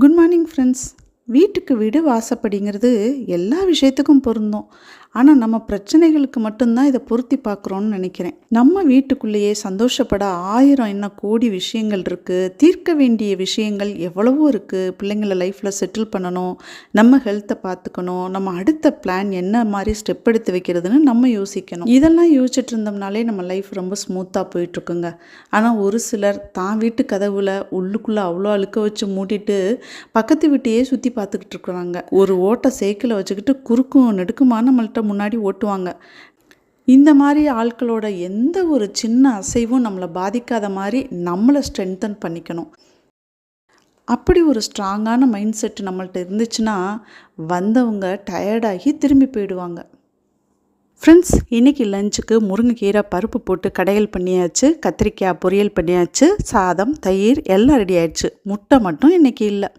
Good morning friends. வீட்டுக்கு வீடு வாசப்படிங்கிறது எல்லா விஷயத்துக்கும் பொருந்தும். ஆனால் நம்ம பிரச்சனைகளுக்கு மட்டும்தான் இதை பொருத்தி பார்க்குறோன்னு நினைக்கிறேன். நம்ம வீட்டுக்குள்ளேயே சந்தோஷப்பட ஆயிரம் என்ன கோடி விஷயங்கள் இருக்குது. தீர்க்க வேண்டிய விஷயங்கள் எவ்வளவோ இருக்குது. பிள்ளைங்களை லைஃப்பில் செட்டில் பண்ணணும், நம்ம ஹெல்த்தை பார்த்துக்கணும், நம்ம அடுத்த பிளான் என்ன மாதிரி ஸ்டெப் எடுத்து வைக்கிறதுன்னு நம்ம யோசிக்கணும். இதெல்லாம் யோசிச்சுட்டு இருந்தோம்னாலே நம்ம லைஃப் ரொம்ப ஸ்மூத்தாக போயிட்டுருக்குங்க. ஆனால் ஒரு சிலர் தான் வீட்டு கதவுல உள்ளுக்குள்ளே அவ்வளோ அழுக்க வச்சு மூடிட்டு பக்கத்து வீட்டையே சுற்றி பார்த்துக்கிட்டு இருக்கிறாங்க. ஒரு ஓட்டை சைக்கிளை வச்சுக்கிட்டு குறுக்கும் நெடுக்குமா நம்மள்கிட்ட முன்னாடி ஓட்டுவாங்க. இந்த மாதிரி ஆட்களோட எந்த ஒரு சின்ன அசைவும் நம்மளை பாதிக்காத மாதிரி நம்மளை ஸ்ட்ரென்தன் பண்ணிக்கணும். அப்படி ஒரு ஸ்ட்ராங்கான மைண்ட் செட் நம்மள்ட்ட இருந்துச்சுன்னா வந்தவங்க டயர்டாகி திரும்பி போயிடுவாங்க. ஃப்ரெண்ட்ஸ், இன்றைக்கி லஞ்சுக்கு முருங்கைக்கீரை பருப்பு போட்டு கடையல் பண்ணியாச்சு, கத்திரிக்காய் பொரியல் பண்ணியாச்சு, சாதம், தயிர் எல்லாம் ரெடி ஆயிடுச்சு. முட்டை மட்டும் இன்றைக்கி இல்லை.